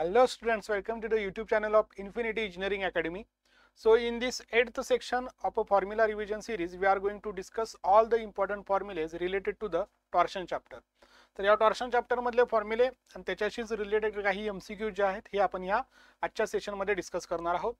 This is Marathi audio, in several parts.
Hello students, welcome to the YouTube channel of Infinity Engineering Academy. So in this 8th section of a formula revision series, we are going to discuss all the important formulas related to the torsion chapter. तर या टॉर्शन चॅप्टर मधले फॉर्म्युले आणि त्याच्याशीच रिलेटेड काही MCQ जे आहेत हे आपण या आजच्या सेशन मध्ये डिस्कस करणार आहोत.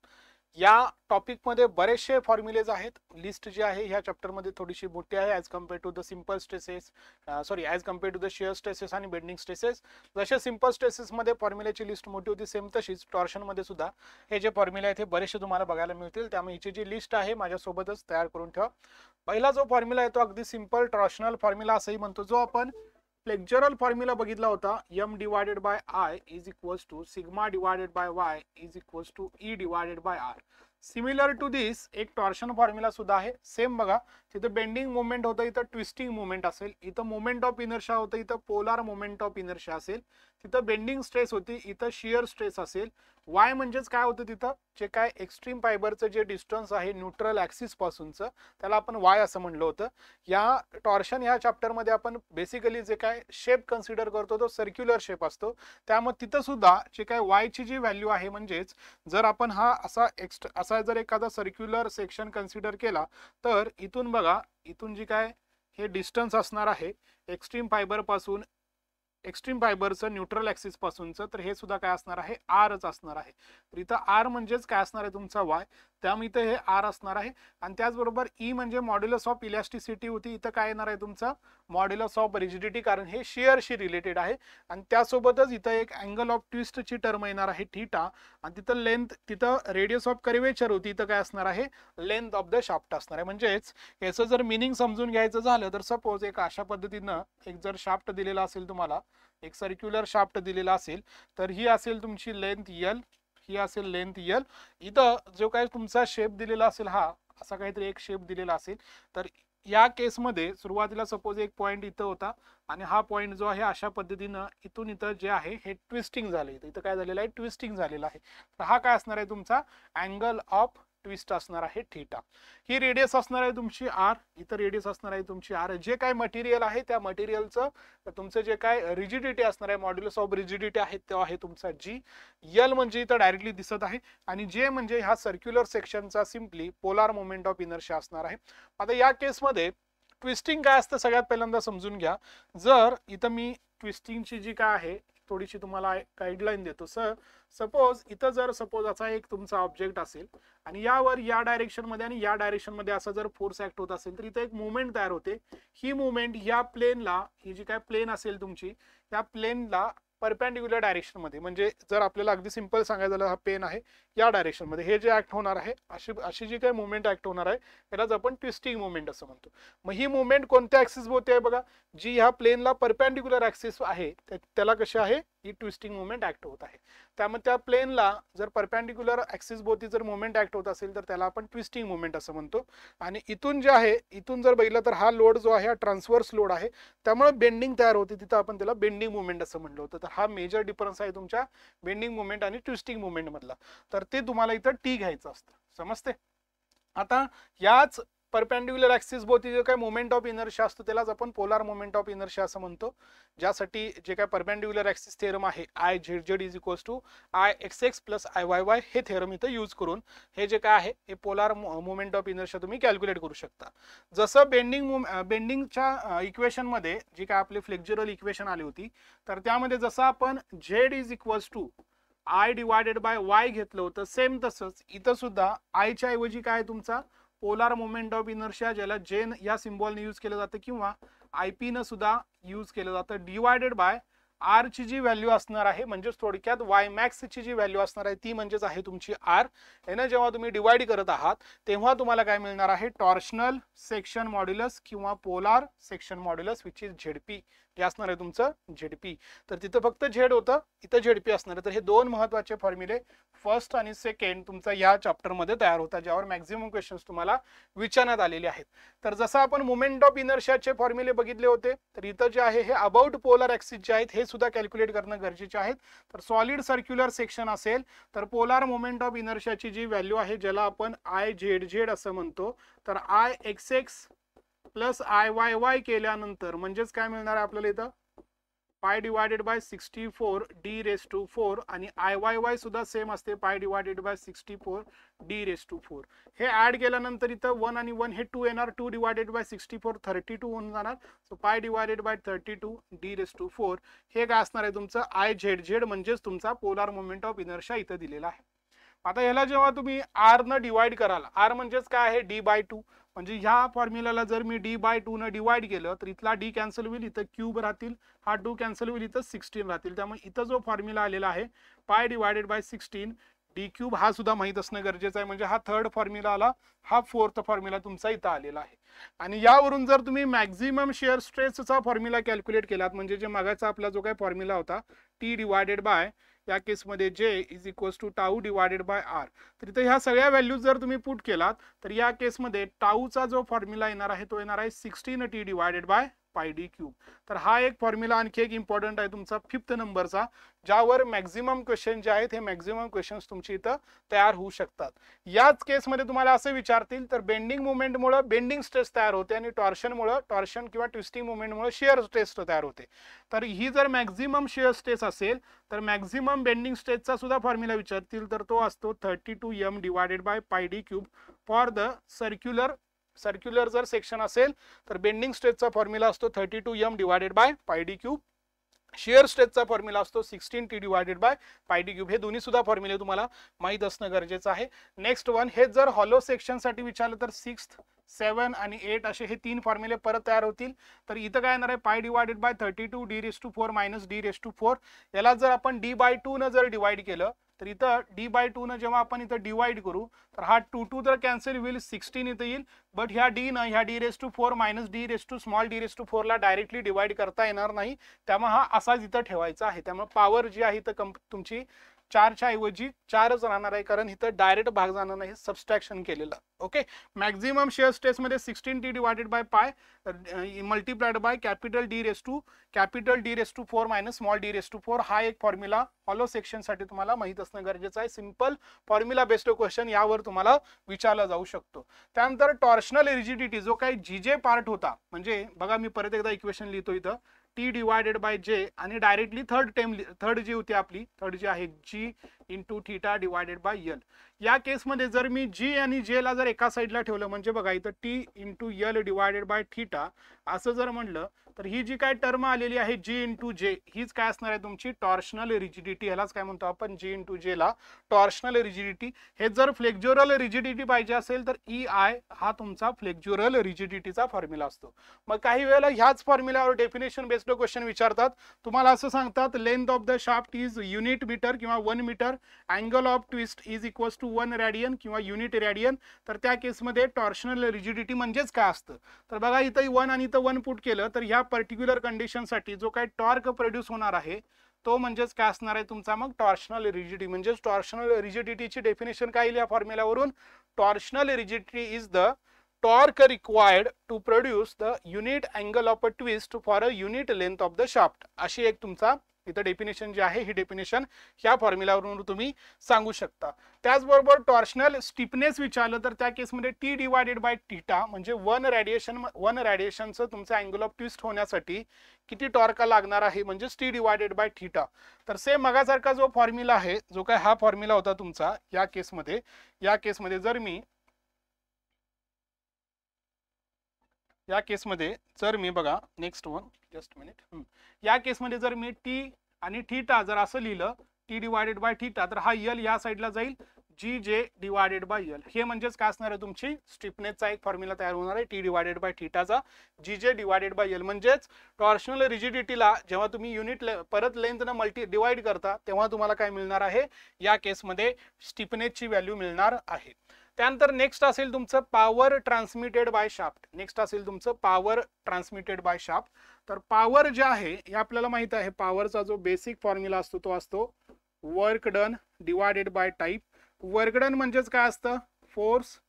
या टॉपिक मध्ये बरेचसे फॉर्म्युलेज आहेत. लिस्ट जी आहे ह्या चॅप्टर मध्ये थोडीशी मोठी आहे as compare to the simple stresses as compare to the shear stresses आणि बेंडिंग स्ट्रेसेस. जसे सिंपल स्ट्रेसेस मध्ये फॉर्म्युलेची लिस्ट मोठी होती, सेम तशीच टॉर्शन मध्ये सुद्धा हे जे फॉर्म्युले आहेत हे बरेचसे तुम्हाला बघायला मिळतील. त्यामुळे हिची जी लिस्ट आहे माझ्यासोबतच तयार करून ठेवा. पहिला जो फॉर्म्युला आहे तो अगदी सिंपल टॉर्शनल फॉर्म्युला असंही म्हणतो, जो आपण फ्लेक्चरल फॉर्म्युला बघितला होता. m divided by I is equals to sigma divided by y is equals to E divided by R. Similar to this एक टॉर्शन फॉर्म्युला सुद्धा आहे. सेम बघा, तिथं बेंडिंग मोमेंट होतं, इथं ट्विस्टिंग मोमेंट असेल, इथं मोमेंट ऑफ इनर्शिया होतं, इथं पोलार मोमेंट ऑफ इनर्शिया असेल, तिथं बेंडिंग स्ट्रेस होती, इथं शियर स्ट्रेस असेल. वाय म्हणजेच काय होतं, तिथं जे काय एक्स्ट्रीम फायबरचं जे डिस्टन्स आहे न्यूट्रल ॲक्सिस पासूनचं त्याला आपण वाय असं म्हणलं होतं. या टॉर्शन ह्या चॅप्टरमध्ये आपण बेसिकली जे काय शेप कन्सिडर करतो तो सर्क्युलर शेप असतो. त्यामुळे तिथं सुद्धा जे काय वायची जी व्हॅल्यू आहे, म्हणजेच जर आपण हा असा जर एखादा सर्क्युलर सेक्शन कन्सिडर केला तर इथून बघा, इथून जी काय हे डिस्टन्स असणार आहे एक्स्ट्रीम फायबर पासून, एक्स्ट्रीम फायबरचं न्यूट्रल ॲक्सिस पासूनचं, तर हे सुद्धा काय असणार आहे, आरच असणार आहे. तर इथं आर म्हणजेच काय असणार आहे तुमचा वाय, त्यामुळे इथं हे आर असणार आहे. आणि त्याचबरोबर ई म्हणजे मॉड्युलस ऑफ इलॅस्टिसिटी होती, इथं काय येणार आहे तुमचा मॉड्युलस ऑफ रिजिडिटी, कारण हे शियरशी रिलेटेड आहे. आणि त्यासोबतच इथं एक अँगल ऑफ ट्विस्टची टर्म येणार आहे थीटा. आणि तिथं लेंथ, तिथं रेडियस ऑफ कर्वेचर होती, इथं काय असणार आहे लेंथ ऑफ द शाफ्ट असणार आहे. म्हणजेच याचं जर मिनिंग समजून घ्यायचं झालं तर सपोज एक अशा पद्धतीनं एक जर शाफ्ट दिलेला असेल, तुम्हाला एक सर्क्युलर शाफ्ट दिलेला असेल, तर ही असेल तुमची लेंथ L, ही असेल लेंथ L. इथं जो काही तुमचा शेप दिलेला असेल, हा असा काहीतरी एक शेप दिलेला असेल, तर या केसमध्ये सुरुवातीला सपोज एक पॉईंट इथं होता आणि हा पॉईंट जो आहे अशा पद्धतीनं इथून इथं जे आहे हे ट्विस्टिंग झालं, इथं काय झालेलं आहे ट्विस्टिंग झालेलं आहे. तर हा काय असणार आहे तुमचा अँगल ऑफ ट्विस्ट असणार आहे थीटा. ही रेडियस असणार आहे तुमची आर, इथं रेडियस असणार आहे तुमची आर. जे काय मटेरियल आहे त्या मटेरियलचं तुमचं जे काय रिजिडिटी असणार आहे, मॉड्युलस ऑफ रिजिडिटी आहे, तो आहे तुमचा जी. यल म्हणजे इथं डायरेक्टली दिसत आहे आणि जे म्हणजे हा सर्क्युलर सेक्शनचा simply polar moment of inertia असणार आहे. आता या केसमध्ये ट्विस्टिंग काय असतं सगळ्यात पहिल्यांदा समजून घ्या. जर इथं मी ट्विस्टिंगची जी काय आहे थोडीशी तुम्हाला गाईडलाईन देतो. सपोज इथं जर सपोज असा एक तुमचा ऑब्जेक्ट असेल आणि यावर या डायरेक्शन मध्ये आणि या डायरेक्शन मध्ये असा जर फोर्स ऍक्ट होत असेल, तर इथं एक मुवमेंट तयार होते. ही मुवमेंट या प्लेनला, ही जी काय प्लेन असेल तुमची, या प्लेनला परपेंडिक्युलर डायरेक्शन मध्ये, म्हणजे जर आपल्याला अगदी सिंपल सांगायचं झालं, हा पेन आहे या डायरेक्शन मध्ये, हे जे ऍक्ट होणार आहे अशी जी काही मुवमेंट ऍक्ट होणार आहे यालाच आपण ट्विस्टिंग मुवमेंट असं म्हणतो. मग ही मुवमेंट कोणत्या ऍक्सिस भोवती आहे बघा, जी ह्या प्लेनला परपेंडिक्युलर ऍक्सिस आहे त्याला कशी आहे ही ट्विस्टिंग मुवमेंट ऍक्ट होत आहे. त्यामुळे त्या प्लेनला जर परपेंडिक्युलर ऍक्सिस भोवती जर मुवमेंट ऍक्ट होत असेल तर त्याला आपण ट्विस्टिंग मुवमेंट असं म्हणतो. आणि इथून जे आहे, इथून जर बघितलं तर हा लोड जो आहे हा ट्रान्सव्हर्स लोड आहे, त्यामुळे बेंडिंग तयार होते, तिथं आपण त्याला बेंडिंग मुवमेंट असं म्हणलं होतं. तर हा मेजर डिफरन्स आहे तुमच्या बेंडिंग मुवमेंट आणि ट्विस्टिंग मुवमेंट मधला. तर ते तुम्हाला इथं टी घ्यायचं असतं, समजते. आता याच परपेंडिक्युलर ऍक्सिस भोवती जे काय मोमेंट ऑफ इनर्शिया असतो त्यालाच आपण पोलार मोमेंट ऑफ इनर्शिया असं म्हणतो. ज्यासाठी जे काय परपेंडिक्युलर ऍक्सिस थेरम आहे I z is equals to IXX plus IYY, हे थेरम इथं यूज करून हे जे काय आहे हे पोलार मोमेंट ऑफ इनर्शिया तुम्ही कॅल्क्युलेट करू शकता. जसं बेंडिंगच्या इक्वेशन मध्ये जी काय आपली फ्लेक्चरल इक्वेशन आली होती, तर त्यामध्ये जसं आपण Z is equals to I divided by Y घेतलं होतं, सेम तसंच इथं सुद्धा I च्या ऐवजी काय तुमचा पोलार मोमेंट ऑफ इनर्शिया, ज्याला जे या सिम्बॉलने यूज केलं जातं किंवा IP न सुद्धा यूज केलं जातं, डिवायडेड बाय आर ची जी व्हॅल्यू असणार आहे, म्हणजेच थोडक्यात वाय मॅक्स ची जी व्हॅल्यू असणार आहे ती म्हणजेच आहे तुमची आर. यानं जेव्हा तुम्ही डिवाइड करत आहात तेव्हा तुम्हाला काय मिळणार आहे, टॉर्शनल सेक्शन मॉड्युलस किंवा polar section modulus which is ZP, हे असणार आहे तुमचं झेडपी. तर तिथं फक्त झेड होतं, इथं झेडपी असणार आहे. तर हे दोन महत्वाचे फॉर्म्युले फर्स्ट आणि सेकंड तुमचा या चॅप्टर मध्ये तयार होता, ज्यावर मॅक्झिमम क्वेश्चन्स तुम्हाला विचारण्यात आलेले आहेत. तर जसं आपण मोमेंट ऑफ इनर्शियाचे फॉर्म्युले बघितले होते, तर इथं जे आहे हे अबाउट पोलर ऍक्सिस जे आहेत हे सुद्धा कॅल्क्युलेट करणं गरजेचे आहेत. तर सॉलिड सर्क्युलर सेक्शन असेल तर पोलार मोमेंट ऑफ इनर्शियाची जी व्हॅल्यू आहे, ज्याला आपण IZZ असं म्हणतो, तर IXX प्लस IYY केल्यानंतर म्हणजेच काय मिळणार आहे आपल्याला इथं pi divided by 64 D raise to 4 आणि IYY सुद्धा सेम असते pi divided by 64 D raise to 4. हे ऍड केल्यानंतर इथं 1 आणि 1 हे 2 येणार, 2 डिवायडेड बाय 64 32 होऊन जाणार. So pi divided by 32 D raise to 4 हे काय असणार आहे तुमचं IZZ म्हणजेच तुमचा पोलार मोमेंट ऑफ इनर्शिया इथं दिलेला आहे. आता याला जेव्हा तुम्ही r न डिवाइड कराल, r म्हणजेच काय आहे d/2, म्हणजे ह्या फॉर्म्युलाला जर मी d/2 न डिवाइड केलं तर इथला d कॅन्सल होईल, इथं क्यूब राहतील, हा 2 कॅन्सल होईल, इथं 16 राहतील. त्यामुळे इथं जो फॉर्म्युला आलेला आहे pi divided bye 16 D cube हा सुद्धा माहित असणं गरजेचं आहे. म्हणजे हा थर्ड फॉर्म्युला आला, हा फोर्थ फॉर्म्युला तुमचा इथं आलेला आहे. आणि यावरून जर तुम्ही मॅक्झिमम शेअर स्ट्रेसचा फॉर्म्युला कॅल्क्युलेट केलात, म्हणजे जे मागाचा आपला जो काही फॉर्म्युला होता टी डिवायडेड बाय या केसमध्ये J is equals to tau divided by R, तर इथे ह्या सगळ्या व्हॅल्यूज जर तुम्ही पुट केलात तर या केसमध्ये टाऊचा जो फॉर्म्युला येणार आहे तो येणार आहे 16t divided by pi D cube. तर हा एक फॉर्म्युला आणखी एक इम्पॉर्टंट आहे तुमचा 5th नंबरचा, ज्यावर मॅक्झिमम क्वेश्चन जे आहेत हे मॅक्झिमम क्वेश्चन्स तुमची इथं तयार होऊ शकतात. याच केसमध्ये तुम्हाला असे विचारतील तर बेंडिंग मुवमेंटमुळे बेंडिंग स्ट्रेस तयार होते आणि टॉर्शनमुळे टॉर्शन किंवा ट्विस्टिंग मुवमेंटमुळे शिअर स्ट्रेस तयार होते. तर ही जर मॅक्झिमम शिअर स्ट्रेस असेल तर मॅक्झिमम बेंडिंग स्ट्रेसचा सुद्धा फॉर्म्युला विचारतील, तर तो असतो 32m divided by pi D cube for the circular जर सेक्शन असेल तर बेंडिंग स्ट्रेसचा फॉर्म्युला असतो 32m divided by pi D cube. Shear स्ट्रेसचा फॉर्म्युला असतो 16t divided by pi D cube. हे दोन्ही सुद्धा फॉर्म्युले तुम्हाला माहित असणं गरजेचं आहे. नेक्स्ट वन, हे जर हॉलो सेक्शन साठी विचारलं तर 6th 7 आणि 8 असे हे 3 फॉर्म्युले परत तयार होतील. तर इथं काय येणार आहे pi divided by 32 D raise to 4 minus D raise to 4. याला जर आपण d/2 न जर डिवाइड केलं तर इथं d/2 न जेव्हा आपण इथं डिवाइड करू तर हा 2 तर कॅन्सल होईल, 16 इथं येईल. बट ह्या d न ह्या D raise to 4 minus D raise to small D raise to 4 ला डायरेक्टली डिवाइड करता येणार नाही, त्यामुळे हा असाच इथं ठेवायचा आहे. त्यामुळे पॉवर जी आहे इथं तुमची 4च्या ऐवजी 4च राहणार आहे, कारण इथं डायरेक्ट भाग जाणार नाही, सबस्ट्रॅक्शन केलेलं. ओके, मॅक्झिमम शेअर स्ट्रेस मध्ये 16t divided by pi multiplied by capital D raise to 4 minus small D raise to 4 हा एक फॉर्म्युला हॉलो सेक्शन साठी तुम्हाला माहित असणं गरजेचं आहे. सिंपल फॉर्म्युला बेस्ड क्वेश्चन यावर तुम्हाला विचारला जाऊ शकतो. त्यानंतर टॉर्शनल रिजिडिटी जो काही जीजे पार्ट होता, म्हणजे बघा मी परत एकदा इक्वेशन लिहितो इथं टी डिवायडेड बाय जे आणि डायरेक्टली थर्ड जी होती आपली थर्ड जी आहे G into theta divided by L. या केसमध्ये जर मी जी आणि जे ला जर एका साईडला ठेवलं, म्हणजे बघा इथं T into L divided by theta असं जर म्हणलं तर ही जी काय टर्म आलेली आहे जी इंटू जे हीच काय असणार आहे तुमची टॉर्शनल रिजिडिटी. ह्यालाच काय म्हणतो आपण जी इंटू जे ला टॉर्शनल रिजिडिटी. हे जर फ्लेक्झुरल रिजिडिटी पाहिजे असेल तर EI हा तुमचा फ्लेक्झुरल रिजिडिटीचा फॉर्म्युला असतो. मग काही वेळेला ह्याच फॉर्म्युल्यावर डेफिनेशन बेस्ड क्वेश्चन विचारतात. तुम्हाला असं सांगतात length of the shaft is unit metre किंवा 1 metre, angle of twist is equals to 1 radian किंवा युनिट रेडियन. तर त्या केसमध्ये टॉर्शनल रिजिडिटी म्हणजेच काय असतं तर बघा इथं 1 आणि इथं 1 पुट केलं तर ह्या पर्टिक्युलर कंडिशन साठी जो काही टॉर्क प्रोड्यूस होणार आहे तो म्हणजेच काय असणार आहे तुमचा मग टॉर्शनल रिजिडिटी. म्हणजेच टॉर्शनल रिजिडिटीची डेफिनेशन काय येईल या फॉर्म्युल्यावरून, torsional rigidity is the torque required to produce the unit angle of a twist for a unit length of the shaft. अशी एक तुमचा इथं डेफिनेशन जी आहे ही डेफिनेशन ह्या फॉर्म्युल्यावरून तुम्ही सांगू शकता. त्याचबरोबर टॉर्शनल स्टिफनेस विचारलं तर त्या केसमध्ये टी डिवायडेड बाय थीटा म्हणजे 1 रेडिएशनचं तुमचं अँगल ऑफ ट्विस्ट होण्यासाठी किती टॉर्क लागणार आहे म्हणजे टी डिवायडेड बाय थीटा. तर सेम मगासारखा जो फॉर्म्युला आहे जो काय हा फॉर्म्युला होता तुमचा या केसमध्ये जर मी बघा नेक्स्ट वन जस्ट मिनिट, या केसमध्ये जर मी टी आणि थीटा जर असं लिहिलं टी डिवायडेड बाय थीटा तर हा यल या साईडला जाईल जी जे डिवायडेड बाय यल. हे म्हणजेच काय असणार आहे तुमची स्टिफनेसचा एक फॉर्म्युला तयार होणार आहे टी डिवायडेड बाय थीटाचा जी जे डिवायडेड बाय यल. म्हणजेच टॉर्शनल रिजिडिटीला जेव्हा तुम्ही युनिट परत लेंथनं डिवाइड करता तेव्हा तुम्हाला काय मिळणार आहे या केसमध्ये स्टिफनेसची व्हॅल्यू मिळणार आहे. त्यानंतर नेक्स्ट असेल तुमचं पॉवर ट्रान्समिटेड बाय शाफ्ट. तर पॉवर जे आहे हे आपल्याला माहित आहे पॉवरचा जो बेसिक फॉर्म्युला असतो तो असतो work done divided by type. Work done म्हणजेच काय असतं force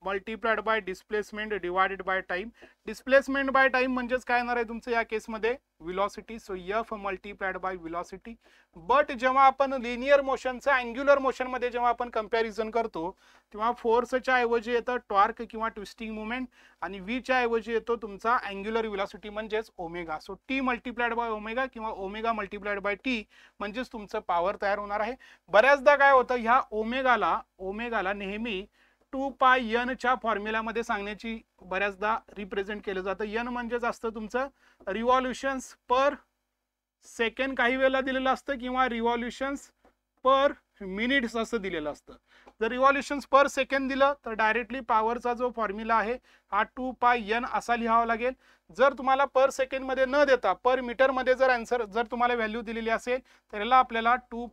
multiplied by displacement divided by time. Displacement by time म्हणजेच काय येणार आहे तुमचं या केसमध्ये velocity. So F multiplied by velocity. But जेव्हा आपण लिनियर मोशनचा अँग्युलर मोशन मध्ये जेव्हा आपण कंपॅरिझन करतो तेव्हा फोर्सच्या ऐवजी येतं टॉर्क किंवा ट्विस्टिंग मुवमेंट आणि व्ही च्या ऐवजी येतो तुमचा अँग्युलर व्हेलॉसिटी म्हणजेच omega. So T multiplied by omega किंवा ओमेगा मल्टिप्लाइड बाय टी म्हणजेच तुमचं पॉवर तयार होणार आहे. बऱ्याचदा काय होतं ह्या ओमेगाला नेहमी 2 पाय एन च्या फॉर्म्युलामध्ये सांगण्याची बऱ्याचदा रिप्रेझेंट केलं जातं. एन म्हणजेच असतं तुमचं रिव्हॉल्युशन्स पर सेकंड काही वेळेला दिलेलं असतं किंवा रिव्हॉल्युशन्स पर मिनिट्स असं दिलेलं असतं. जर रिव्हॉल्युशन्स पर सेकंड दिलं तर डायरेक्टली पॉवरचा जो फॉर्म्युला आहे हा 2 पाय एन असा लिहावा लागेल. जर तुम्हाला पर सेकंड मध्ये न देता पर मीटर मध्ये जर आन्सर जर तुम्हाला व्हॅल्यू दिलेली असेल तर याला आपल्याला 2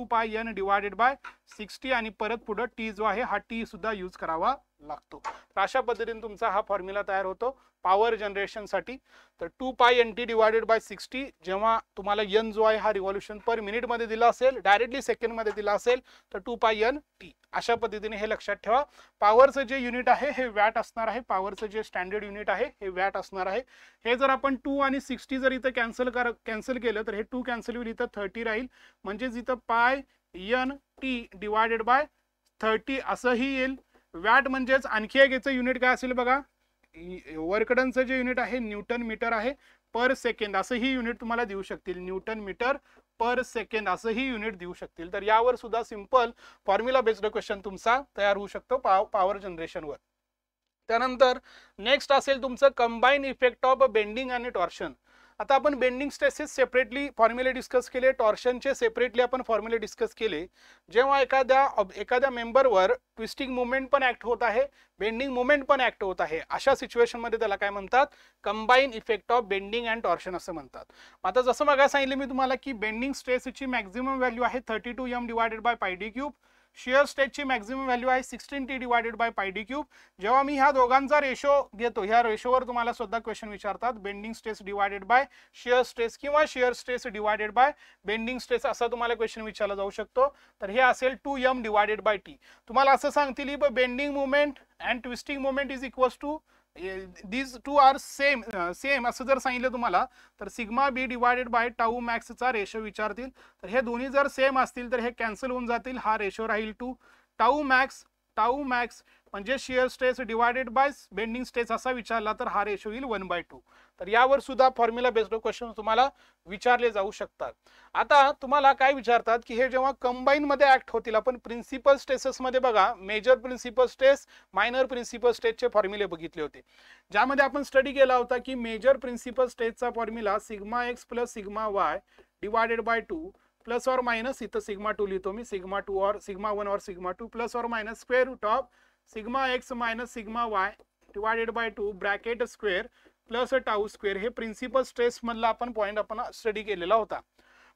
पाय एन डिवायडेड बाय 60 आणि परत पुढे टी जो आहे हा टी सुद्धा यूज करावा लागतो. तर अशा पद्धतीने तुमचा हा फॉर्म्युला तयार होतो पॉवर जनरेशन साठी. तर 2 पाय एन टी डिवायडेड बाय 60 जेव्हा तुम्हाला एन जो आहे हा रिव्हॉल्युशन पर मिनिट मध्ये दिला असेल डायरेक्टली सेकंड मध्ये दिला असेल तर 2 पाय एन टी. अशा पद्धतीने हे लक्षात ठेवा. पॉवरचं जे युनिट आहे हे वॅट असणार आहे. पॉवरचं जे स्टँडर्ड युनिट आहे हे वॅट असणार आहे. हे जर आपण 2 आणि 60 जर इथं कॅन्सल केलं तर हे 2 कॅन्सल होईल इथं 30 राहील म्हणजेच इथं पाय एन टी डिवायडेड बाय 30 असंही येईल. वॅट म्हणजेच आणखी एक याचं युनिट काय असेल बघा वर्कडनचं जे युनिट आहे न्यूटन मीटर आहे पर सेकंड असंही युनिट तुम्हाला देऊ शकतील. न्यूटन मीटर पर सेकंड असंही युनिट देऊ शकतील. तर यावर सुद्धा सिंपल फॉर्म्युला बेस्ड क्वेश्चन तुमचा तयार होऊ शकतो पॉवर जनरेशनवर. त्यानंतर नेक्स्ट असेल तुमचं कंबाईन इफेक्ट ऑफ बेंडिंग आणि टॉर्शन. आता आपण बेंडिंग स्ट्रेसेस सेपरेटली फॉर्म्युले डिस्कस केले, टॉर्शनचे सेपरेटली आपण फॉर्म्युले डिस्कस केले. जेव्हा एखाद्या मेंबरवर ट्विस्टिंग मुवमेंट पण ऍक्ट होत आहे बेंडिंग मुवमेंट पण ऍक्ट होत आहे अशा सिच्युएशन मध्ये त्याला काय म्हणतात combine effect of bending and torsion असं म्हणतात. आता जसं मग सांगितलं मी तुम्हाला की बेंडिंग स्ट्रेसची मॅक्झिमम व्हॅल्यू आहे 32 m divided by pi D cube. Shear स्ट्रेसची मॅक्झिमम व्हॅल्यू आहे 16t divided by pi D cube. जेव्हा मी ह्या दोघांचा रेशो घेतो ह्या रेशोवर तुम्हाला सुद्धा क्वेश्चन विचारतात bending stress divided by shear stress किंवा shear stress divided by bending stress असा तुम्हाला क्वेश्चन विचारला जाऊ शकतो. तर हे असेल 2m डिवायडेड बाय टी. तुम्हाला असं सांगतील bending movement and twisting movement is equals to these two are same असं जर सांगितलं तुम्हाला तर sigma B divided by tau मॅक्सचा रेशो विचारतील. तर हे दोन्ही जर सेम असतील तर हे कॅन्सल होऊन जातील. हा रेशो राहील 2. टाऊ मॅक्स म्हणजे shear stress divided by bending stress असा विचारला तर हा रेशो येईल 1/2. तर यावर सुद्धा फॉर्म्युला बेस्ड क्वेश्चन तुम्हाला विचारले जाऊ शकतात. आता तुम्हाला काय विचारतात की हे जेव्हा कंबाईन मध्ये ऍक्ट होतील आपण प्रिन्सिपल स्ट्रेसेस मध्ये बघा major principal stress minor principal स्ट्रेसचे फॉर्म्युले बघितले होते ज्यामध्ये आपण स्टडी केला होता की मेजर प्रिन्सिपल स्ट्रेसचा formula sigma X plus sigma Y divided by 2 plus और माइनस इथं सिग्मा 2 लिहितो मी सिग्मा 2 और सिग्मा 1 और सिग्मा 2 प्लस और minus square root of sigma X minus sigma Y divided by 2 bracket square plus tau square. हे प्रिन्सिपल स्ट्रेस मधला आपण पॉइंट आपण स्टडी केलेला होता.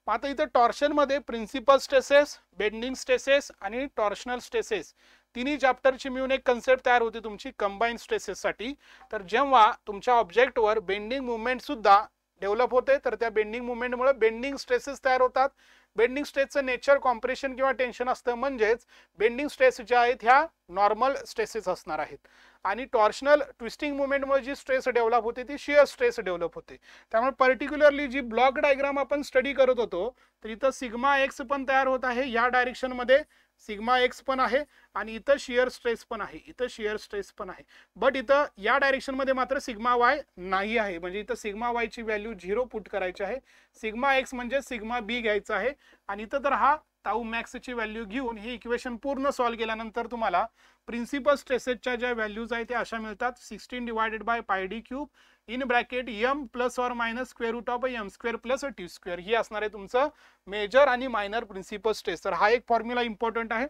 आता इथं टॉर्शन मध्ये प्रिन्सिपल स्ट्रेसेस बेंडिंग स्ट्रेसेस आणि टॉर्शनल स्ट्रेसेस तिन्ही चॅप्टरची मिळून एक कन्सेप्ट तयार होती तुमची कंबाईन स्ट्रेसेस साठी. तर जेव्हा तुमच्या ऑब्जेक्टवर बेंडिंग मुवमेंट सुद्धा डेव्हलप होते तर त्या बेंडिंग मुवमेंटमुळे बेंडिंग स्ट्रेसेस तयार होतात. बेंडिंग स्ट्रेसचं नेचर कॉम्प्रेशन किंवा टेन्शन असतं म्हणजेच बेंडिंग स्ट्रेस ज्या आहेत ह्या नॉर्मल स्ट्रेसेस असणार आहेत आणि टॉर्शनल ट्विस्टिंग मुवमेंटमुळे जी स्ट्रेस डेव्हलप होते ती शियर स्ट्रेस डेव्हलप होते. त्यामुळे पर्टिक्युलरली जी ब्लॉक डायग्राम आपण स्टडी करत होतो तर इथं सिग्मा एक्स पण तयार होत आहे या डायरेक्शन मध्ये सिग्मा एक्स पण आहे आणि इथं शियर स्ट्रेस पण आहे बट इथं या डायरेक्शन मध्ये मात्र सिग्मा वाय नाही आहे म्हणजे इथं सिग्मा वाय ची व्हॅल्यू 0 पुट करायची आहे. सिग्मा एक्स म्हणजे सिग्मा बी घ्यायचा आहे आणि इथं तर हा टाऊ मॅक्स ची व्हॅल्यू घेऊन हे इक्वेशन पूर्ण सॉल्व्ह केल्यानंतर तुम्हाला प्रिन्सिपल स्ट्रेसेसच्या ज्या व्हॅल्यूज आहेत त्या अशा मिळतात 16 divided by pi D cube in bracket m plus or minus square root of m square plus T square. ही असणार आहे तुमचं मेजर आणि मायनर प्रिन्सिपल स्ट्रेस. तर हा एक फॉर्म्युला इम्पॉर्टंट आहे.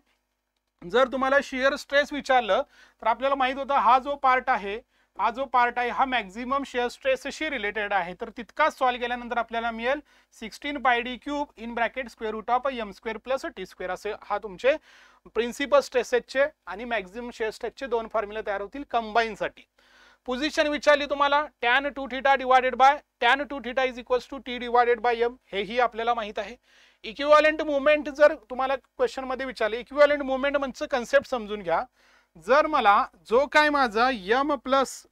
जर तुम्हाला शियर स्ट्रेस विचारलं तर आपल्याला माहित होतं हा जो पार्ट आहे हा मॅक्झिमम शियर स्ट्रेसशी रिलेटेड आहे. तर तितकाच सॉल्व्ह केल्यानंतर आपल्याला मिळेल 16 pi D cube in bracket square root of m square plus T square. असे हा तुमचे प्रिन्सिपल स्ट्रेसेसचे आणि मॅक्झिमम शियर स्ट्रेसचे दोन फॉर्म्युले तयार होतील कंबाईन साठी. पोझिशन विचारली तुम्हाला tan 2 theta divided by tan 2 theta is equals to t divided by m हेही आपल्याला माहित आहे. इक्विव्हॅलेंट मुवमेंट जर तुम्हाला क्वेश्चन मध्ये विचारले इक्विव्हॅलेंट मुवमेंट म्हणजे कन्सेप्ट समजून घ्या. जर मला जो काय माझा m प्लस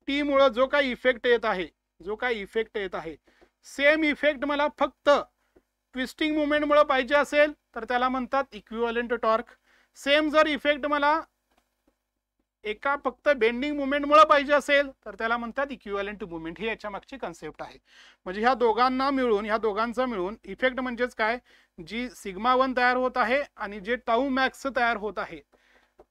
टी मुळे जो काही इफेक्ट येत आहे सेम इफेक्ट मला फक्त ट्विस्टिंग मुवमेंट मुळे पाहिजे असेल तर त्याला म्हणतात इक्विव्हॅलेंट टॉर्क. सेम जर इफेक्ट मला एका फक्त बेंडिंग मुवमेंट मुळे पाहिजे असेल तर त्याला म्हणतात इक्विव्हॅलेंट मुवमेंट. ही याच्या मागची कन्सेप्ट आहे. म्हणजे ह्या दोघांचा मिळून इफेक्ट म्हणजेच काय, जी सिग्मा 1 तयार होत आहे आणि जे टाऊ मॅक्स तयार होत आहे,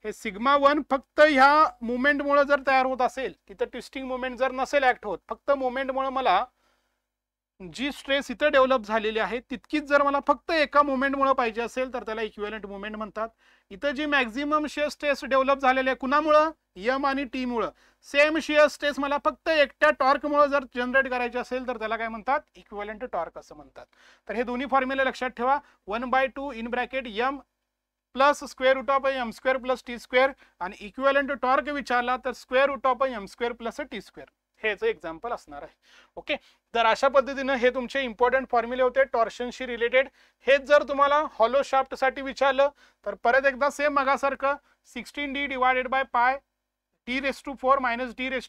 हे सिग्मा 1 फक्त ह्या मुवमेंट मुळे जर तयार होत असेल, तिथे ट्विस्टिंग मुवमेंट जर नसेल ऍक्ट होत, फक्त मुवमेंट मुळे मला जी स्ट्रेस इथे डेव्हलप झालेली आहे तितकीच जर मला फक्त एका मुवमेंट मुळे पाहिजे असेल तर त्याला इक्विव्हॅलेंट मुवमेंट म्हणतात. इथं जी मॅक्झिमम शिअर स्ट्रेस डेव्हलप झालेली आहे कुणामुळं, m आणि t मुळे, सेम शिअर स्ट्रेस मला फक्त एकट्या टॉर्क मुळे जर जनरेट करायची असेल तर त्याला काय म्हणतात, इक्विव्हॅलेंट टॉर्क असं म्हणतात. तर हे दोन्ही फॉर्म्युले लक्षात ठेवा. 1/2 in bracket m plus square root of m square plus t square आणि इक्विव्हॅलेंट टॉर्क विचारला तर square root of m square plus t square. हे याचं एक्झाम्पल असणार आहे. ओके, तर अशा पद्धतीने हे तुमचे इम्पॉर्टंट फॉर्म्युले होते टॉर्शनशी रिलेटेड. हेच जर तुम्हाला हॉलो शाफ्ट साठी विचारलं तर परत एकदा सेम मगासारखं 16d डिवायडेड बाय पाय d⁴ मायनस d⁴,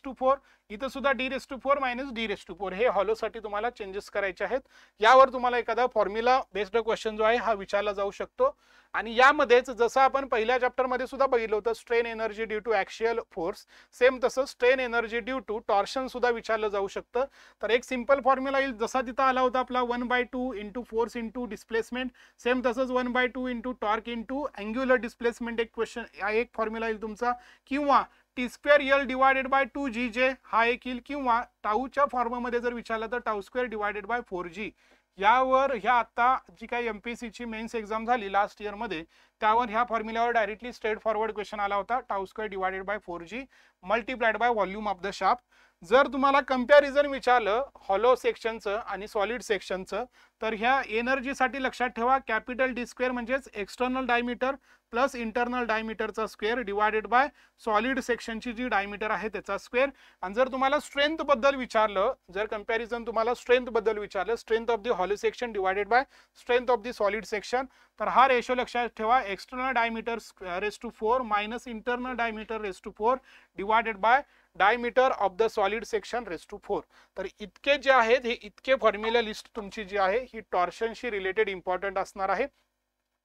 इथं सुद्धा d⁴ मायनस d⁴. हे हॉलो साठी तुम्हाला चेंजेस करायचे आहेत. यावर तुम्हाला एखादा फॉर्म्युला बेस्ड क्वेश्चन जो आहे हा विचारला जाऊ शकतो. आणि यामध्येच जसं आपण पहिल्या चॅप्टर मध्ये सुद्धा बघितलं होतं strain energy due to axial force, same तसं strain energy due to torsion सुद्धा विचारलं जाऊ शकतं. तर एक सिंपल फॉर्म्युला येईल जसा तिथं आला होता आपला 1/2 into force into displacement, same तसंच 1/2 into torque into angular displacement एक क्वेश्चन एक फॉर्म्युला येईल तुमचा, किंवा t² डिवायडेड बाय 2gj हा एक येईल, किंवा टाऊच्या फॉर्ममध्ये जर विचारलं तर टाऊ² डिवायडेड बाय 4g. यावर ह्या आता जी काही एमपीएससीची मेन्स एक्झाम झाली लास्ट इयर मध्ये त्यावर ह्या फॉर्म्युल्यावर डायरेक्टली स्ट्रेट फॉरवर्ड क्वेश्चन आला होता, tau divided by 4g multiplied by volume of the shaft. जर तुम्हाला कंपॅरिझन विचारलं हॉलो सेक्शनचं आणि सॉलिड सेक्शनचं तर ह्या एनर्जीसाठी लक्षात ठेवा कॅपिटल d² म्हणजेच एक्सटर्नल डायमीटर प्लस इंटरनल डायमीटरचा स्क्वेअर डिवायडेड बाय सॉलिड सेक्शनची जी डायमीटर आहे त्याचा स्क्वेअर. आणि जर तुम्हाला स्ट्रेंथ बद्दल विचारलं, जर कंपॅरिझन तुम्हाला स्ट्रेंथ बद्दल विचारलं, strength of the hollow section divided by strength of the solid section, तर हा रेशो लक्षात ठेवा external diameter ⁴ minus internal diameter ⁴ divided by diameter of the solid section ⁴. तर इतके जे आहेत हे इतके फॉर्म्युला लिस्ट तुमची जी आहे ही टॉर्शनशी रिलेटेड इम्पॉर्टंट असणार आहे.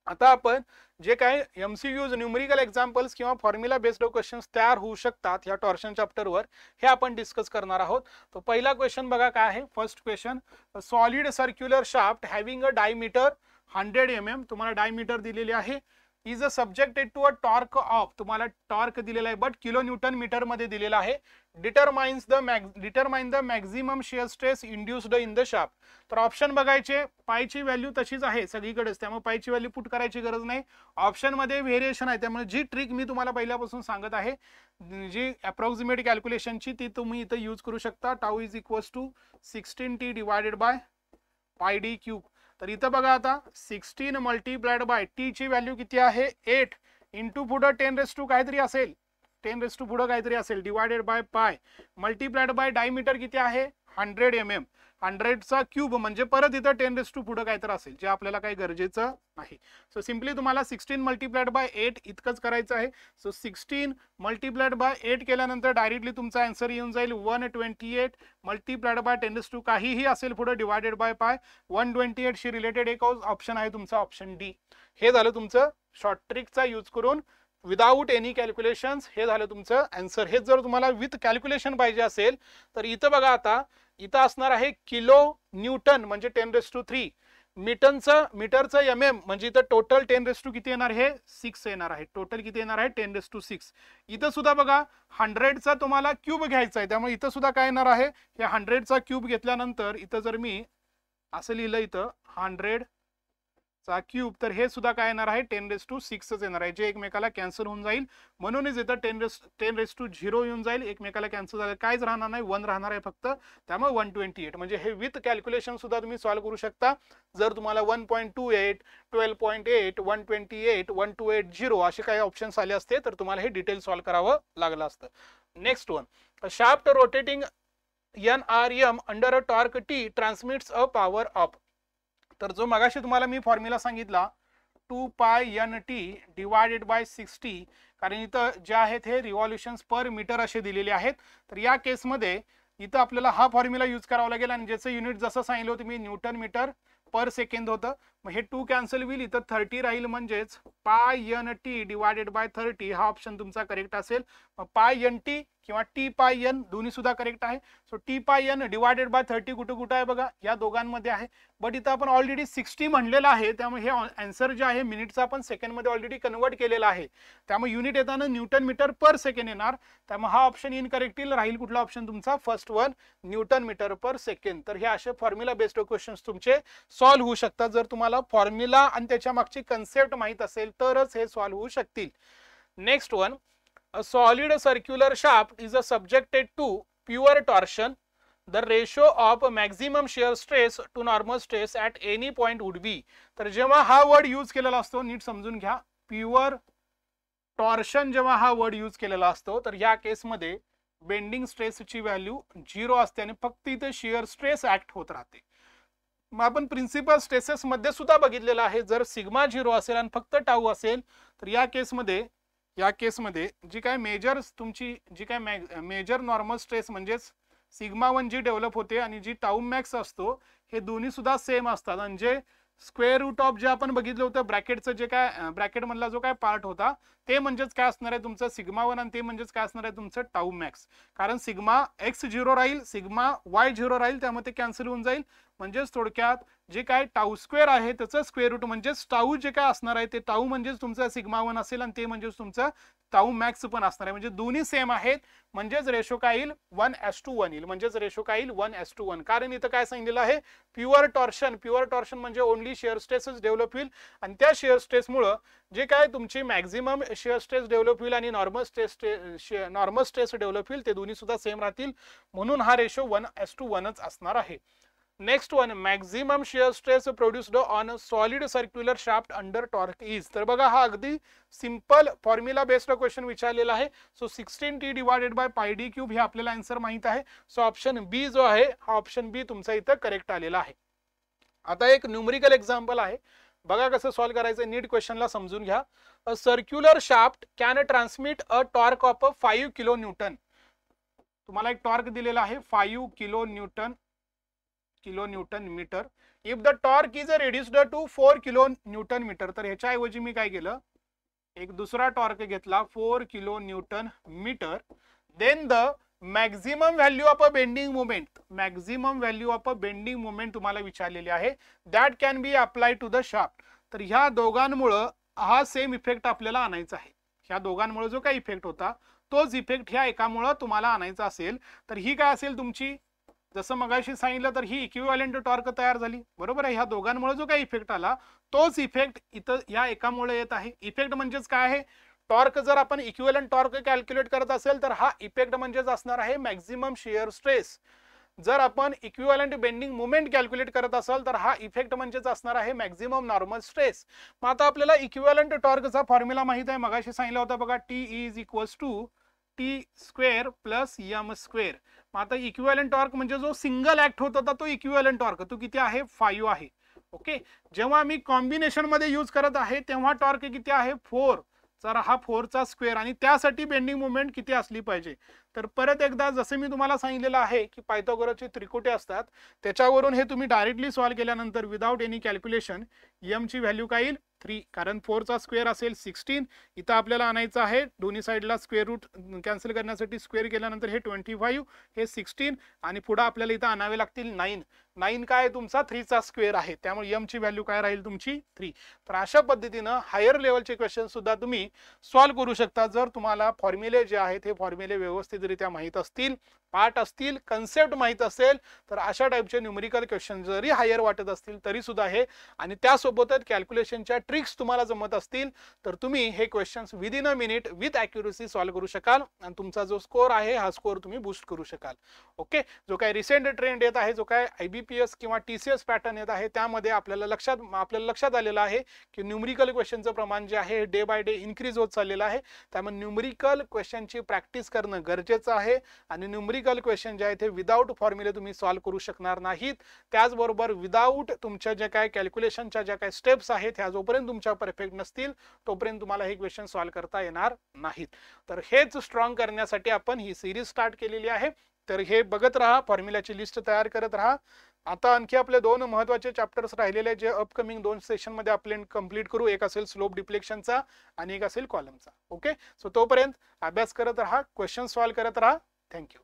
आता आपण जे काही MCQs न्यूमेरिकल एक्झाम्पल्स किंवा फॉर्म्युला बेस्ड क्वेश्चन्स तयार होऊ शकतात या टॉर्शन चॅप्टरवर हे आपण डिस्कस करणार आहोत. तो पहिला क्वेश्चन बघा काय आहे. First question, solid circular shaft having a diameter 100 mm, तुम्हाला डायमीटर दिलेली आहे, is a subjected to a torque of, तुम्हाला टॉर्क दिलेला आहे बट किलो न्यूटन मीटर मध्ये दिलेला आहे. Determine the maximum shear stress induced in the shaft. तर ऑप्शन बघायचे, पायची व्हॅल्यू तशीच आहे सगळीकडेच त्यामुळे पायची व्हॅल्यू पुट करायची गरज नाही. ऑप्शन मध्ये व्हेरिएशन आहे त्यामुळे जी ट्रिक मी तुम्हाला पहिल्यापासून सांगत आहे जी अप्रॉक्सिमेट कॅल्क्युलेशनची ती तुम्ही इथं यूज करू शकता. Tau is equals to 16t divided by πd³. तर इथं बघा आता 16 मल्टिप्लाइड बाय टी ची व्हॅल्यू किती आहे 8 इंटू पुढं 10⁻² काहीतरी असेल 10⁻² पुढं काहीतरी असेल divided by pi multiplied bye diameter किती आहे 100 mm, 100चा क्यूब म्हणजे परत इथं 10⁻² पुढं काहीतरी असेल जे आपल्याला काही गरजेचं नाही. सो सिम्पली तुम्हाला 16 मल्टिप्लाइड बाय 8 इतकंच करायचं आहे. सो 16 मल्टिप्लाइड बाय 8 केल्यानंतर डायरेक्टली तुमचा आन्सर येऊन जाईल 128 मल्टिप्लाइड बाय 10⁻² काहीही असेल पुढे डिवायडेड बाय पाय 128 शी रिलेटेड एक ऑप्शन आहे तुमचा ऑप्शन डी. हे झालं तुमचं शॉर्ट ट्रिकचा यूज करून विदाउट एनी कॅल्क्युलेशन्स हे झालं तुमचं आन्सर. हे जर तुम्हाला विथ कॅल्क्युलेशन पाहिजे असेल तर इथं बघा आता इथं असणार आहे किलो न्यूटन म्हणजे 10⁻³ मीटरचं mm म्हणजे इथं टोटल 10⁻³ किती येणार आहे 6 येणार आहे. टोटल किती येणार आहे 10⁻⁶. इथं सुद्धा बघा 100चा तुम्हाला क्यूब घ्यायचा आहे त्यामुळे इथं सुद्धा काय येणार आहे या 100चा क्यूब घेतल्यानंतर इथं जर मी असं लिहिलं इथं 100चा क्यूब तर हे सुद्धा काय येणार आहे 10⁻⁶ येणार आहे जे एकमेकाला कॅन्सल होऊन जाईल. म्हणूनच इथं 10⁻0 येऊन जाईल एकमेकाला कॅन्सल झालं काहीच राहणार नाही 1 राहणार आहे फक्त त्यामुळे 128 म्हणजे हे विथ कॅल्क्युलेशन सुद्धा तुम्ही सॉल्व्ह करू शकता. जर तुम्हाला 1.28 12.8 128 1280 असे काही ऑप्शन्स आले असते तर तुम्हाला हे डिटेल सॉल्व्ह करावं लागलं असतं. Next one, shaft rotating NRM under a torque T transmits a power of. तर जो मगाशी तुम्हाला मी फॉर्म्युला सांगितला 2π NT डिवायडेड बाय 60 कारण इथं जे आहेत हे रिव्हॉल्युशन्स पर मीटर असे दिलेले आहेत. तर या केसमध्ये इथं आपल्याला हा फॉर्म्युला यूज करावा लागेल आणि ज्याचं युनिट जसं सांगितलं होतं मी न्यूटन मीटर पर सेकंद होतं. मग हे 2 कॅन्सल होईल, इथं 30 राहील, म्हणजेच पाय एन टी डिवायडेड बाय 30 हा ऑप्शन तुमचा करेक्ट असेल. मग पाय एन टी किंवा टी पाय एन दोन्ही सुद्धा करेक्ट आहे. सो टी पाय एन डिवायडेड बाय 30 कुठं कुठं आहे बघा, या दोघांमध्ये आहे. बट इथं आपण ऑलरेडी 60 म्हणलेलं आहे, त्यामुळे हे आन्सर जे आहे मिनिटचा आपण सेकंडमध्ये ऑलरेडी कन्वर्ट केलेला आहे, त्यामुळे युनिट येताना न्यूटन मीटर पर सेकंड येणार. त्यामुळे हा ऑप्शन इनकरेक्ट राहील. कुठला ऑप्शन तुमचा, फर्स्ट वन, न्यूटन मीटर पर सेकंड. तर हे असे फॉर्म्युला बेस्ड क्वेश्चन्स तुमचे सॉल्व्ह होऊ शकतात. जर तुम्हाला फॉर्म्युला आणि त्याच्या मागची कन्सेप्ट माहित असेल तरच हे सॉल्व्ह होऊ शकतील. Next one, a solid circular shaft is subjected to pure torsion. The ratio of maximum shear stress to normal stress at any point would be. तर जेव्हा हा वर्ड यूज केलेला असतो, नीट समजून घ्या, प्युअर टॉर्शन जेव्हा हा वर्ड यूज केलेला असतो, तर या केसमध्ये बेंडिंग स्ट्रेसची व्हॅल्यू 0 असते आणि फक्त इथे शियर स्ट्रेस ऍक्ट होत राहते. मग आपण प्रिन्सिपल स्ट्रेसेस मध्ये सुद्धा बघितलेलं आहे, जर सिग्मा 0 असेल आणि फक्त टाऊ असेल तर या केसमध्ये जी काय मेजर तुमची जी काय मेजर नॉर्मल स्ट्रेस म्हणजेच सिग्मा 1 जी डेव्हलप होते आणि जी टाऊ मॅक्स असतो हे दोन्ही सुद्धा सेम असतात. म्हणजे स्क्वेअर रूट ऑफ जे आपण बघितलं होतं ब्रॅकेटचं, जे काय ब्रॅकेट मधला जो काय पार्ट होता ते म्हणजेच काय असणार आहे तुमचं सिग्मा 1 आणि ते म्हणजेच काय असणार आहे तुमचं टाऊ मॅक्स. कारण सिग्मा एक्स 0 राहील, सिग्मा वाय 0 राहील, त्यामुळे ते कॅन्सल होऊन जाईल. म्हणजेच थोडक्यात जे काय टाऊ स्क्वेअर आहे त्याचं स्क्वेअर रूट म्हणजेच टाऊ जे काय असणार आहे ते टाऊ म्हणजेच तुमचं सिग्मा 1 असेल आणि ते म्हणजेच तुमचं टाऊ मॅक्स पण असणार आहे. म्हणजे दोन्ही सेम आहेत, म्हणजेच रेशो काय येईल 1:1 येईल. म्हणजेच रेशो काय येईल 1:1. कारण इथं काय सांगितलेलं आहे, प्युअर टॉर्शन म्हणजे ओनली शेअर स्ट्रेसच डेव्हलप होईल आणि त्या शेअर स्ट्रेसमुळे जे काय तुमची मॅक्झिमम शेअर स्ट्रेस डेव्हलप होईल आणि नॉर्मल स्ट्रेस डेव्हलप होईल ते दोन्ही सुद्धा सेम राहतील. म्हणून हा रेशो 1:1च असणार आहे. Next one, maximum share stress produced on solid circular shaft under torque is. तर बघा हा अगदी सिंपल फॉर्म्युला बेस्ड क्वेश्चन विचारलेला आहे. So 16t divided by pi D cube हे आपल्याला आन्सर माहित आहे. सो ऑप्शन बी जो आहे हा ऑप्शन बी तुमचा इथं करेक्ट आलेला आहे. आता एक न्यूमरिकल एक्झाम्पल आहे, बघा कसं सॉल्व्ह करायचं, नीट क्वेश्चनला समजून घ्या. A circular shaft can transmit a torque of 5 kilo newton. तुम्हाला एक टॉर्क दिलेला आहे 5 kilo newton metre. If the torque is reduced to 4 kilo newton metre. तर ह्याच्याऐवजी मी काय केलं, एक दुसरा टॉर्क घेतला 4 kilo newton metre. Then the maximum value of a bending moment तुम्हाला विचारलेली आहे, that can be apply to the shaft. तर ह्या दोघांमुळे हा सेम इफेक्ट आपल्याला आणायचा आहे. ह्या दोघांमुळे जो काही इफेक्ट होता तोच इफेक्ट ह्या एकामुळे तुम्हाला आणायचा असेल तर ही काय असेल तुमची, जसं मगाशी सांगितलं तर ही इक्विव्हॅलेंट टॉर्क तयार झाली, बरोबर आहे. ह्या दोघांमुळे जो काही इफेक्ट आला तोच इफेक्ट इथं या एकामुळे येत आहे. इफेक्ट म्हणजेच काय आहे, टॉर्क जर आपण इक्विव्हॅलेंट टॉर्क कॅल्क्युलेट करत असेल तर हा इफेक्ट म्हणजेच असणार आहे मॅक्झिमम शियर स्ट्रेस. जर आपण इक्विव्हॅलेंट बेंडिंग मोमेंट कॅल्क्युलेट करत असाल तर हा इफेक्ट म्हणजेच असणार आहे मॅक्झिमम नॉर्मल स्ट्रेस. मग आता आपल्याला इक्विव्हॅलेंट टॉर्कचा फॉर्म्युला माहित आहे, मगाशी सांगितलं होता बघा, T is equals to T square plus M square. मग आता इक्विव्हॅलेंट टॉर्क म्हणजे जो सिंगल ऍक्ट होत होता तो इक्विव्हॅलेंट टॉर्क तो किती आहे 5 आहे. ओके, जेव्हा मी कॉम्बिनेशन मध्ये यूज करत आहे तेव्हा टॉर्क किती आहे 4. तर हा 4चा स्क्वेअर आणि त्यासाठी बेंडिंग मोमेंट किती असली पाहिजे. तर परत एकदा जसे मी तुम्हाला सांगितलेलं आहे की पायथागोरसचे त्रिकोटे असतात त्याच्यावरून हे तुम्ही डायरेक्टली सॉल्व्ह केल्यानंतर विदाउट एनी कॅल्क्युलेशन एम ची व्हॅल्यू काय येईल 3. कारण 4चा स्क्वेअर असेल 16. इथं आपल्याला आणायचं आहे दोन्ही साईडला स्क्वेअर रूट कॅन्सल करण्यासाठी स्क्वेअर केल्यानंतर हे 25 हे 16 आणि पुढे आपल्याला इथं आणावे लागतील 9. 9 काय तुमचा 3चा स्क्वेअर आहे, त्यामुळे एम ची व्हॅल्यू काय राहील तुमची 3. तर अशा पद्धतीनं हायर लेवलचे क्वेश्चन सुद्धा तुम्ही सॉल्व्ह करू शकता जर तुम्हाला फॉर्म्युले जे आहेत हे फॉर्म्युले व्यवस्थितरित्या माहित असतील, पार्ट असतील, कन्सेप्ट माहित असेल तर अशा टाइपचे न्यूमरिकल क्वेश्चन जरी हायर वाटत असतील तरी सुद्धा हे आणि त्यासोबतच कॅल्क्युलेशनच्या ट्रिक्स तुम्हाला जमत असतील तर तुम्ही हे questions within a minute with accuracy solve करू शकाल आणि तुमचा जो स्कोर आहे हा स्कोर तुम्ही बूस्ट करू शकाल. ओके, जो काय रिसेंट ट्रेंड येत आहे, जो काय IBPS किंवा TCS पॅटर्न येत आहे त्यामध्ये आपल्याला लक्षात आलेलं आहे की न्यूमरिकल क्वेश्चनचं प्रमाण जे आहे डे बाय डे इन्क्रीज होत चाललेलं आहे. त्यामुळे न्यूमरिकल क्वेश्चनची प्रॅक्टिस करणं गरजेचं आहे आणि न्यूमरिकल न्यूमेरिकल क्वेश्चन जे आहे ते विदाऊट फॉर्म्युले तुम्ही सॉल्व्ह करू शकणार नाहीत. त्याचबरोबर विदाऊट तुमच्या जे काय कॅल्क्युलेशनच्या ज्या काही स्टेप्स आहेत ह्या जोपर्यंत तुमच्या परफेक्ट नसतील तोपर्यंत तुम्हाला हे क्वेश्चन सॉल्व्ह करता येणार नाहीत. तर हेच स्ट्रॉंग करण्यासाठी आपण ही सिरीज स्टार्ट केलेली आहे. तर हे बघत राहा, फॉर्म्युलाची लिस्ट तयार करत राहा. आता आणखी आपले 2 महत्त्वाचे चॅप्टर्स राहिलेले जे अपकमिंग 2 सेशन मध्ये आपण कंप्लीट करू. एक असेल स्लोप डिफ्लेक्शनचा आणि एक असेल कॉलमचा. ओके, सो तोपर्यंत अभ्यास करत राहा, क्वेश्चन सॉल्व्ह करत राहा. थँक्यू.